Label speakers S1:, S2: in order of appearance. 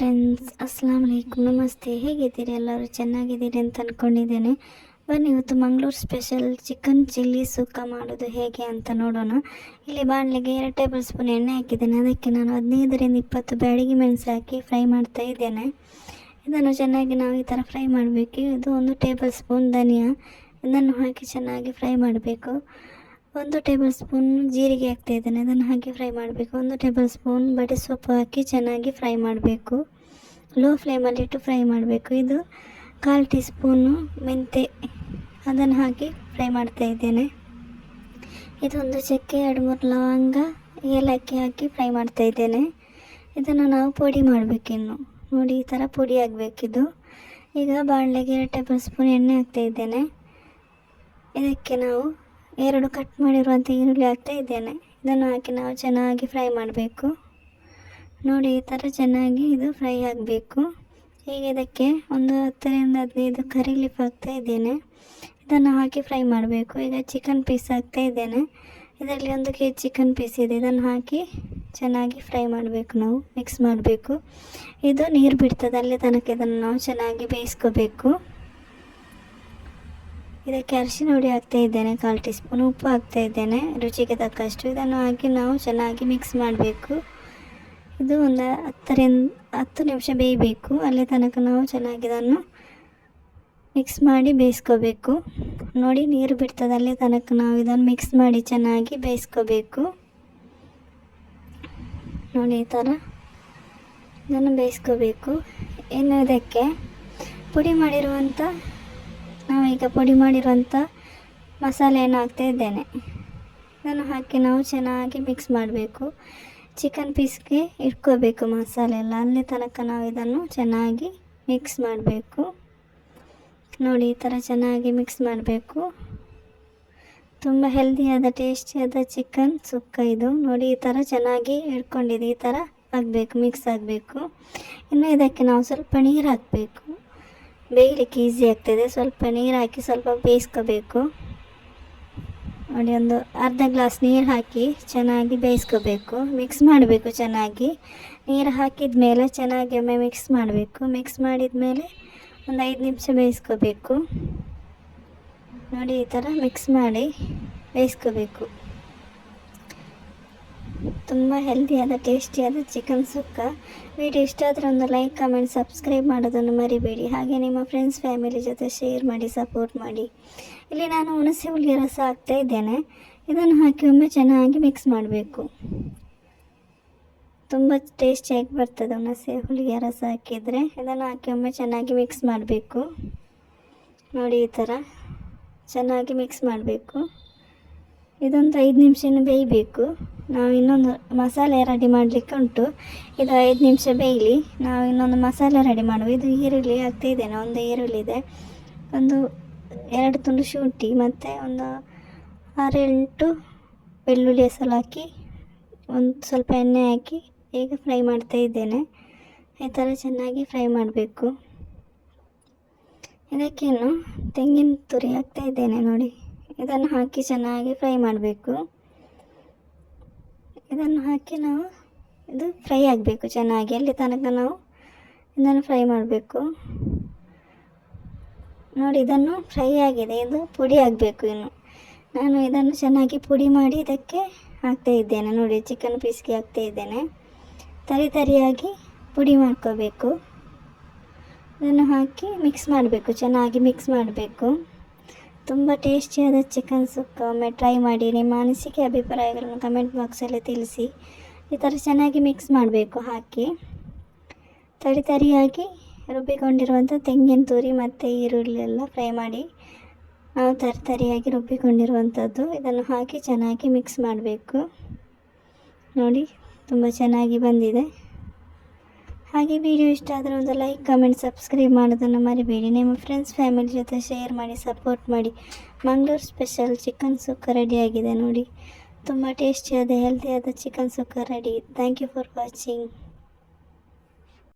S1: Friends, ಅಸ್ಸಲಾಂ ವಲೈಕುಮ್, ನಮಸ್ತೆ. ಹೇಗಿದ್ದೀರಿ? ಎಲ್ಲರೂ ಚೆನ್ನಾಗಿದ್ದೀರಿ ಅಂತ ಅಂದ್ಕೊಂಡಿದ್ದೇನೆ. ಬನ್ನಿ, ಇವತ್ತು ಮಂಗಳೂರು ಸ್ಪೆಷಲ್ ಚಿಕನ್ ಚಿಲ್ಲಿ ಸುಕ್ಕ ಮಾಡೋದು ಹೇಗೆ ಅಂತ ನೋಡೋಣ. ಇಲ್ಲಿ ಬಾಣಲೆಗೆ 2 ಟೇಬಲ್ ಸ್ಪೂನ್ ಎಣ್ಣೆ ಹಾಕಿದ್ದೇನೆ. ಅದಕ್ಕೆ ನಾನು 15ರಿಂದ 20 ಬ್ಯಾಡಗಿ ಮೆಣಸು ಹಾಕಿ ಫ್ರೈ ಮಾಡ್ತಾ ಇದ್ದೇನೆ. ಇದನ್ನು ಚೆನ್ನಾಗಿ ನಾವು ಈ ಥರ ಫ್ರೈ ಮಾಡಬೇಕು. ಇದು 1 ಟೇಬಲ್ ಸ್ಪೂನ್ ಧನಿಯಾ, ಇದನ್ನು ಹಾಕಿ ಚೆನ್ನಾಗಿ ಫ್ರೈ ಮಾಡಬೇಕು. 1 ಟೇಬಲ್ ಸ್ಪೂನ್ ಜೀರಿಗೆ ಹಾಕ್ತಾ ಇದ್ದೇನೆ, ಅದನ್ನು ಹಾಕಿ ಫ್ರೈ ಮಾಡಬೇಕು. 1 ಟೇಬಲ್ ಸ್ಪೂನ್ ಬಡೆ ಸೊಪ್ಪು ಹಾಕಿ ಚೆನ್ನಾಗಿ ಫ್ರೈ ಮಾಡಬೇಕು. ಲೋ ಫ್ಲೇಮಲ್ಲಿಟ್ಟು ಫ್ರೈ ಮಾಡಬೇಕು. ಇದು 1/4 ಟೀ ಸ್ಪೂನು ಮೆಂತೆ, ಅದನ್ನು ಹಾಕಿ ಫ್ರೈ ಮಾಡ್ತಾ ಇದ್ದೇನೆ. ಇದೊಂದು ಚಕ್ಕೆ, 2-3 ಲವಂಗ, ಏಲಕ್ಕಿ ಹಾಕಿ ಫ್ರೈ ಮಾಡ್ತಾ ಇದ್ದೇನೆ. ಇದನ್ನು ನಾವು ಪುಡಿ ಮಾಡಬೇಕಿನ್ನು. ನೋಡಿ, ಈ ಥರ ಪುಡಿ ಆಗಬೇಕಿದು. ಈಗ ಬಾಣಲೆಗೆ 2 ಟೇಬಲ್ ಸ್ಪೂನ್ ಎಣ್ಣೆ ಹಾಕ್ತಾ ಇದ್ದೇನೆ. ಇದಕ್ಕೆ ನಾವು 2 ಕಟ್ ಮಾಡಿರುವಂಥ ಈರುಳ್ಳಿ ಹಾಕ್ತಾ ಇದ್ದೇನೆ. ಇದನ್ನು ಹಾಕಿ ನಾವು ಚೆನ್ನಾಗಿ ಫ್ರೈ ಮಾಡಬೇಕು. ನೋಡಿ, ಈ ಥರ ಚೆನ್ನಾಗಿ ಇದು ಫ್ರೈ ಆಗಬೇಕು. ಹೀಗೆ ಇದಕ್ಕೆ ಒಂದು 10ರಿಂದ 15 ಕರಿ ಲೀಫ್ ಹಾಕ್ತಾ ಇದ್ದೇನೆ. ಇದನ್ನು ಹಾಕಿ ಫ್ರೈ ಮಾಡಬೇಕು. ಈಗ ಚಿಕನ್ ಪೀಸ್ ಹಾಕ್ತಾ ಇದ್ದೇನೆ. ಇದರಲ್ಲಿ 1 kg ಚಿಕನ್ ಪೀಸ್ ಇದೆ. ಇದನ್ನು ಹಾಕಿ ಚೆನ್ನಾಗಿ ಫ್ರೈ ಮಾಡಬೇಕು, ನಾವು ಮಿಕ್ಸ್ ಮಾಡಬೇಕು. ಇದು ನೀರು ಬಿಡ್ತದೆ, ಅಲ್ಲಿ ತನಕ ಇದನ್ನು ನಾವು ಚೆನ್ನಾಗಿ ಬೇಯಿಸ್ಕೋಬೇಕು. ಇದಕ್ಕೆ ಅರಿಶಿನ ಹುಡಿ ಹಾಕ್ತಾ ಇದ್ದೇನೆ, 1/4 ಟೀ ಸ್ಪೂನ್. ಉಪ್ಪು ಹಾಕ್ತಾ ಇದ್ದೇನೆ ರುಚಿಗೆ ತಕ್ಕಷ್ಟು. ಇದನ್ನು ಹಾಕಿ ನಾವು ಚೆನ್ನಾಗಿ ಮಿಕ್ಸ್ ಮಾಡಬೇಕು. ಇದು ಒಂದು 10 ನಿಮಿಷ ಬೇಯಬೇಕು. ಅಲ್ಲಿ ತನಕ ನಾವು ಚೆನ್ನಾಗಿ ಇದನ್ನು ಮಿಕ್ಸ್ ಮಾಡಿ ಬೇಯಿಸ್ಕೋಬೇಕು. ನೋಡಿ, ನೀರು ಬಿಡ್ತದೆ, ಅಲ್ಲಿ ತನಕ ನಾವು ಇದನ್ನು ಮಿಕ್ಸ್ ಮಾಡಿ ಚೆನ್ನಾಗಿ ಬೇಯಿಸ್ಕೋಬೇಕು. ನೋಡಿ, ಈ ಥರ ಇದನ್ನು ಬೇಯಿಸ್ಕೋಬೇಕು. ಇನ್ನು ಇದಕ್ಕೆ ನಾವೀಗ ಪುಡಿ ಮಾಡಿರುವಂಥ ಮಸಾಲೆಯನ್ನು ಹಾಕ್ತಾ ಇದ್ದೇನೆ. ಇದನ್ನು ಹಾಕಿ ನಾವು ಚೆನ್ನಾಗಿ ಮಿಕ್ಸ್ ಮಾಡಬೇಕು. ಚಿಕನ್ ಪೀಸ್ಗೆ ಇಟ್ಕೋಬೇಕು ಮಸಾಲೆ ಎಲ್ಲ, ಅಲ್ಲಿ ತನಕ ನಾವು ಇದನ್ನು ಚೆನ್ನಾಗಿ ಮಿಕ್ಸ್ ಮಾಡಬೇಕು. ನೋಡಿ, ಈ ಥರ ಚೆನ್ನಾಗಿ ಮಿಕ್ಸ್ ಮಾಡಬೇಕು. ತುಂಬ ಹೆಲ್ದಿಯಾದ ಟೇಸ್ಟಿಯಾದ ಚಿಕನ್ ಸುಕ್ಕ ಇದು. ನೋಡಿ, ಈ ಥರ ಚೆನ್ನಾಗಿ ಇಟ್ಕೊಂಡಿದೆ, ಈ ಥರ ಆಗಬೇಕು, ಮಿಕ್ಸ್ ಆಗಬೇಕು. ಇನ್ನು ಇದಕ್ಕೆ ನಾವು ಸ್ವಲ್ಪ ನೀರು ಹಾಕಬೇಕು. ಬೇಯಲಿಕ್ಕೆ ಈಸಿ ಆಗ್ತದೆ. ಸ್ವಲ್ಪ ನೀರು ಹಾಕಿ ಸ್ವಲ್ಪ ಬೇಯಿಸ್ಕೋಬೇಕು. ನೋಡಿ, ಒಂದು ಅರ್ಧ ಗ್ಲಾಸ್ ನೀರು ಹಾಕಿ ಚೆನ್ನಾಗಿ ಬೇಯಿಸ್ಕೋಬೇಕು. ಮಿಕ್ಸ್ ಮಾಡಬೇಕು ಚೆನ್ನಾಗಿ. ನೀರು ಹಾಕಿದ ಮೇಲೆ ಚೆನ್ನಾಗಿ ಒಮ್ಮೆ ಮಿಕ್ಸ್ ಮಾಡಬೇಕು. ಮಿಕ್ಸ್ ಮಾಡಿದ ಮೇಲೆ ಒಂದು 5 ನಿಮಿಷ ಬೇಯಿಸ್ಕೋಬೇಕು. ನೋಡಿ, ಈ ಥರ ಮಿಕ್ಸ್ ಮಾಡಿ ಬೇಯಿಸ್ಕೋಬೇಕು. ತುಂಬ ಹೆಲ್ದಿಯಾದ ಟೇಸ್ಟಿಯಾದ ಚಿಕನ್ ಸುಕ್ಕ. ವಿಡಿಯೋ ಇಷ್ಟ ಆದರೆ ಒಂದು ಲೈಕ್, ಕಮೆಂಟ್, ಸಬ್ಸ್ಕ್ರೈಬ್ ಮಾಡೋದನ್ನು ಮರಿಬೇಡಿ. ಹಾಗೆ ನಿಮ್ಮ ಫ್ರೆಂಡ್ಸ್, ಫ್ಯಾಮಿಲಿ ಜೊತೆ ಶೇರ್ ಮಾಡಿ, ಸಪೋರ್ಟ್ ಮಾಡಿ. ಇಲ್ಲಿ ನಾನು ಹುಣಸೆ ಹುಳಿ ರಸ ಹಾಕ್ತಾ ಇದ್ದೇನೆ. ಇದನ್ನು ಹಾಕಿ ಒಮ್ಮೆ ಚೆನ್ನಾಗಿ ಮಿಕ್ಸ್ ಮಾಡಬೇಕು. ತುಂಬ ಟೇಸ್ಟಿಯಾಗಿ ಬರ್ತದೆ ಹುಣಸೆ ಹುಳಿಯ ರಸ ಹಾಕಿದರೆ. ಇದನ್ನು ಹಾಕಿ ಒಮ್ಮೆ ಚೆನ್ನಾಗಿ ಮಿಕ್ಸ್ ಮಾಡಬೇಕು. ನೋಡಿ, ಈ ಥರ ಚೆನ್ನಾಗಿ ಮಿಕ್ಸ್ ಮಾಡಬೇಕು. ಇದೊಂದು 5 ನಿಮಿಷ ಬೇಯಬೇಕು. ನಾವು ಇನ್ನೊಂದು ಮಸಾಲೆ ರೆಡಿ ಮಾಡಲಿಕ್ಕೆ ಉಂಟು. ಇದು 5 ನಿಮಿಷ ಬೇಯಲಿ. ನಾವು ಇನ್ನೊಂದು ಮಸಾಲೆ ರೆಡಿ ಮಾಡುವ. ಇದು ಈರುಳ್ಳಿ ಹಾಕ್ತಾ ಇದ್ದೇನೆ. 1 ಈರುಳ್ಳಿ ಇದೆ, ಒಂದು 2 ತುಂಡು ಶುಂಠಿ, ಮತ್ತು ಒಂದು 6-8 ಬೆಳ್ಳುಳ್ಳಿ ಹೆಸರು ಹಾಕಿ ಒಂದು ಸ್ವಲ್ಪ ಎಣ್ಣೆ ಹಾಕಿ ಈಗ ಫ್ರೈ ಮಾಡ್ತಾ ಇದ್ದೇನೆ. ಈ ಥರ ಚೆನ್ನಾಗಿ ಫ್ರೈ ಮಾಡಬೇಕು. ಇದಕ್ಕೇನು ತೆಂಗಿನ ತುರಿ ಹಾಕ್ತಾ ಇದ್ದೇನೆ. ನೋಡಿ, ಇದನ್ನು ಹಾಕಿ ಚೆನ್ನಾಗಿ ಫ್ರೈ ಮಾಡಬೇಕು. ಇದನ್ನು ಹಾಕಿ ನಾವು ಇದು ಫ್ರೈ ಆಗಬೇಕು ಚೆನ್ನಾಗಿ, ಅಲ್ಲಿ ತನಕ ನಾವು ಇದನ್ನು ಫ್ರೈ ಮಾಡಬೇಕು. ನೋಡಿ, ಇದನ್ನು ಫ್ರೈ ಆಗಿದೆ. ಇದು ಪುಡಿ ಆಗಬೇಕು. ಇನ್ನು ನಾನು ಇದನ್ನು ಚೆನ್ನಾಗಿ ಪುಡಿ ಮಾಡಿ ಇದಕ್ಕೆ ಹಾಕ್ತಾ ಇದ್ದೇನೆ. ನೋಡಿ, ಚಿಕನ್ ಪೀಸ್ಗೆ ಹಾಕ್ತಾ ಇದ್ದೇನೆ. ತರಿಯಾಗಿ ಪುಡಿ ಮಾಡ್ಕೋಬೇಕು. ಇದನ್ನು ಹಾಕಿ ಮಿಕ್ಸ್ ಮಾಡಬೇಕು, ಚೆನ್ನಾಗಿ ಮಿಕ್ಸ್ ಮಾಡಬೇಕು. ತುಂಬ ಟೇಸ್ಟಿಯಾದ ಚಿಕನ್ ಸುಕ್ಕ. ಒಮ್ಮೆ ಟ್ರೈ ಮಾಡಿ. ನಿಮ್ಮ ಅನಿಸಿಕೆ, ಅಭಿಪ್ರಾಯಗಳನ್ನು ಕಮೆಂಟ್ ಬಾಕ್ಸಲ್ಲಿ ತಿಳಿಸಿ. ಈ ಥರ ಚೆನ್ನಾಗಿ ಮಿಕ್ಸ್ ಮಾಡಬೇಕು. ಹಾಕಿ ತರಿಯಾಗಿ ರುಬ್ಬಿಕೊಂಡಿರುವಂಥ ತೆಂಗಿನ ತುರಿ ಮತ್ತು ಈರುಳ್ಳಿ ಎಲ್ಲ ಫ್ರೈ ಮಾಡಿ ನಾವು ತರಿಯಾಗಿ ರುಬ್ಬಿಕೊಂಡಿರುವಂಥದ್ದು. ಇದನ್ನು ಹಾಕಿ ಚೆನ್ನಾಗಿ ಮಿಕ್ಸ್ ಮಾಡಬೇಕು. ನೋಡಿ, ತುಂಬ ಚೆನ್ನಾಗಿ ಬಂದಿದೆ. ಹಾಗೆ ವಿಡಿಯೋ ಇಷ್ಟ ಆದರೆ ಒಂದು ಲೈಕ್, ಕಮೆಂಟ್, ಸಬ್ಸ್ಕ್ರೈಬ್ ಮಾಡೋದನ್ನು ಮರಿಬೇಡಿ. ನಿಮ್ಮ ಫ್ರೆಂಡ್ಸ್, ಫ್ಯಾಮಿಲಿ ಜೊತೆ ಶೇರ್ ಮಾಡಿ, ಸಪೋರ್ಟ್ ಮಾಡಿ. ಮಂಗಳೂರು ಸ್ಪೆಷಲ್ ಚಿಕನ್ ಸುಕ್ಕ ರೆಡಿಯಾಗಿದೆ. ನೋಡಿ, ತುಂಬ ಟೇಸ್ಟಿಯಾದ ಹೆಲ್ದಿಯಾದ chicken sukka ready. Thank you for watching.